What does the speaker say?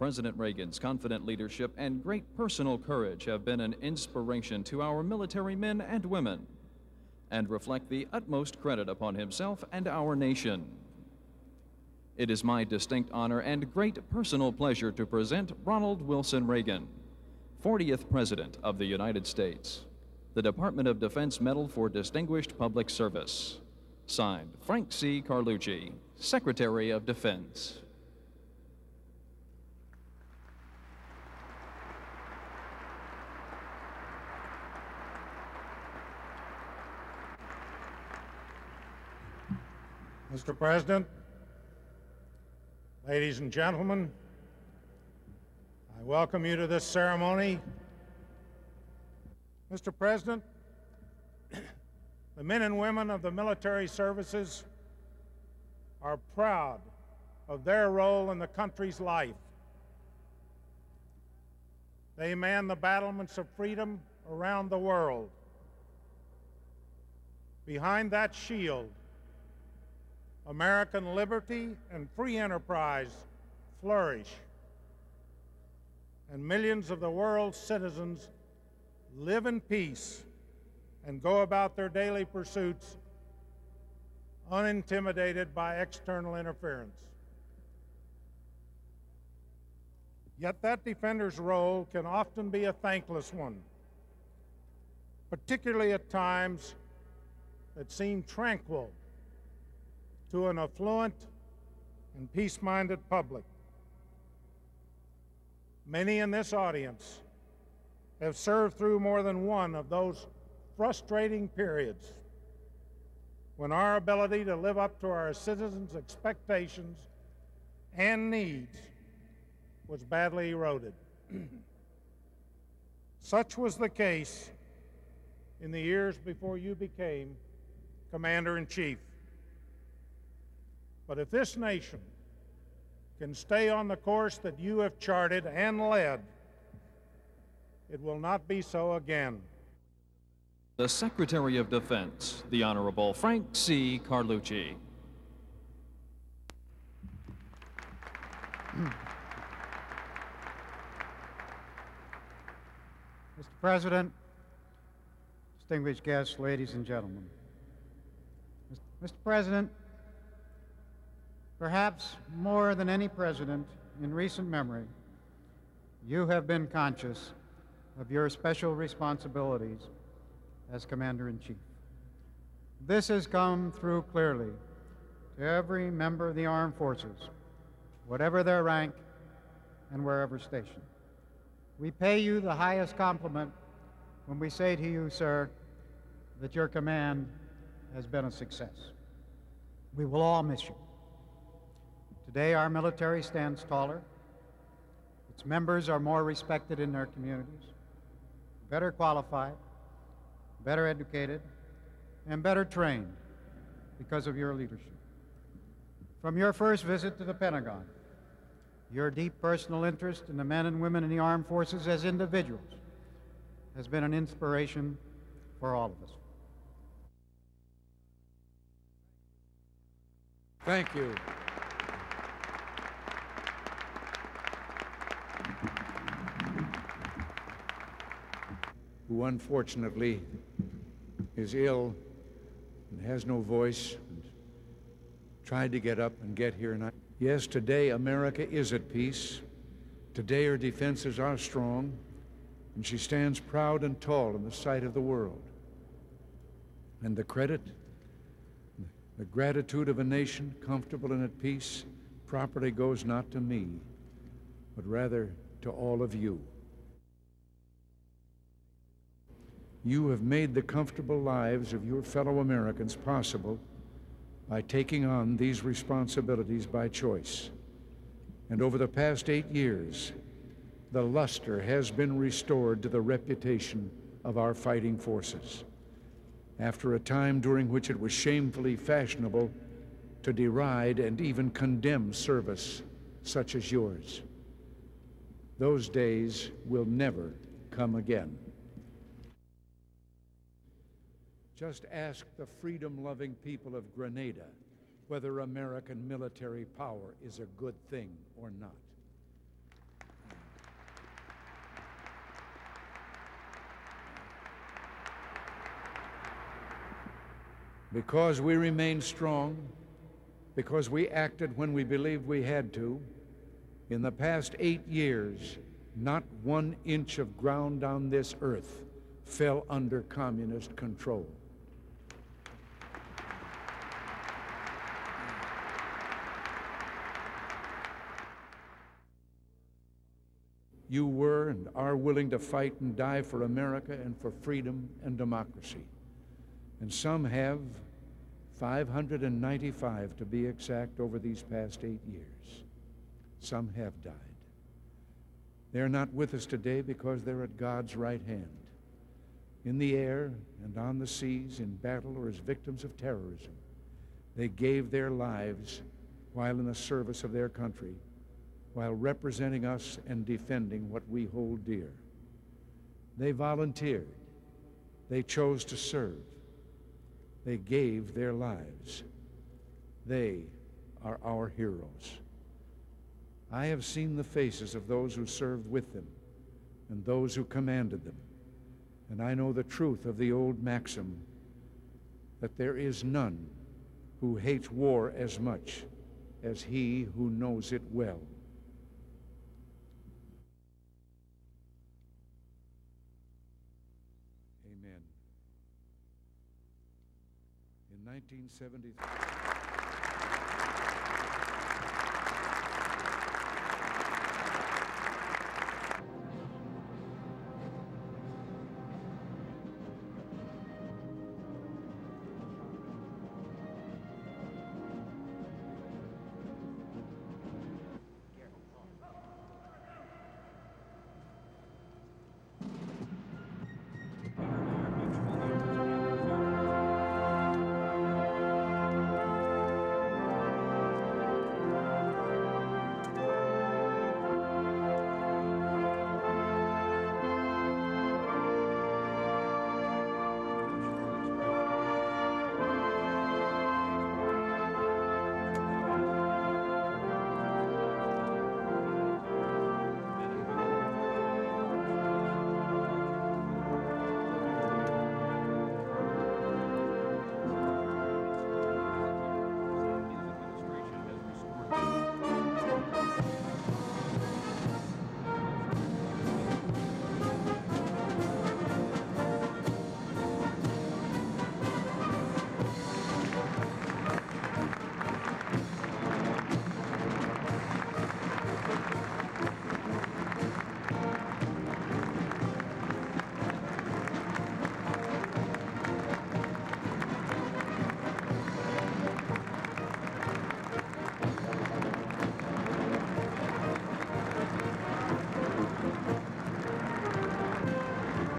President Reagan's confident leadership and great personal courage have been an inspiration to our military men and women and reflect the utmost credit upon himself and our nation. It is my distinct honor and great personal pleasure to present Ronald Wilson Reagan, 40th President of the United States, the Department of Defense Medal for Distinguished Public Service. Signed, Frank C. Carlucci, Secretary of Defense. Mr. President, ladies and gentlemen, I welcome you to this ceremony. Mr. President, the men and women of the military services are proud of their role in the country's life. They man the battlements of freedom around the world. Behind that shield, American liberty and free enterprise flourish, and millions of the world's citizens live in peace and go about their daily pursuits unintimidated by external interference. Yet that defender's role can often be a thankless one, particularly at times that seem tranquil to an affluent and peace-minded public. Many in this audience have served through more than one of those frustrating periods when our ability to live up to our citizens' expectations and needs was badly eroded. Such was the case in the years before you became Commander-in-Chief. But if this nation can stay on the course that you have charted and led, it will not be so again. The Secretary of Defense, the Honorable Frank C. Carlucci. Mr. President, distinguished guests, ladies and gentlemen. Mr. President, perhaps more than any president in recent memory, you have been conscious of your special responsibilities as Commander-in-Chief. This has come through clearly to every member of the armed forces, whatever their rank and wherever stationed. We pay you the highest compliment when we say to you, sir, that your command has been a success. We will all miss you. Today, our military stands taller. Its members are more respected in their communities, better qualified, better educated, and better trained because of your leadership. From your first visit to the Pentagon, your deep personal interest in the men and women in the armed forces as individuals has been an inspiration for all of us. Thank you. Who unfortunately is ill and has no voice and tried to get up and get here. And yes, today America is at peace. Today her defenses are strong, and she stands proud and tall in the sight of the world. And the credit, the gratitude of a nation comfortable and at peace properly goes not to me, but rather to all of you. You have made the comfortable lives of your fellow Americans possible by taking on these responsibilities by choice. And over the past 8 years, the luster has been restored to the reputation of our fighting forces. After a time during which it was shamefully fashionable to deride and even condemn service such as yours. Those days will never come again. Just ask the freedom-loving people of Grenada whether American military power is a good thing or not. Because we remained strong, because we acted when we believed we had to, in the past 8 years, not 1 inch of ground on this earth fell under communist control. You were and are willing to fight and die for America and for freedom and democracy. And some have, 595 to be exact, over these past 8 years. Some have died. They're not with us today because they're at God's right hand, in the air and on the seas, in battle or as victims of terrorism. They gave their lives while in the service of their country, while representing us and defending what we hold dear. They volunteered. They chose to serve. They gave their lives. They are our heroes. I have seen the faces of those who served with them and those who commanded them, and I know the truth of the old maxim that there is none who hates war as much as he who knows it well. Amen. In 1973.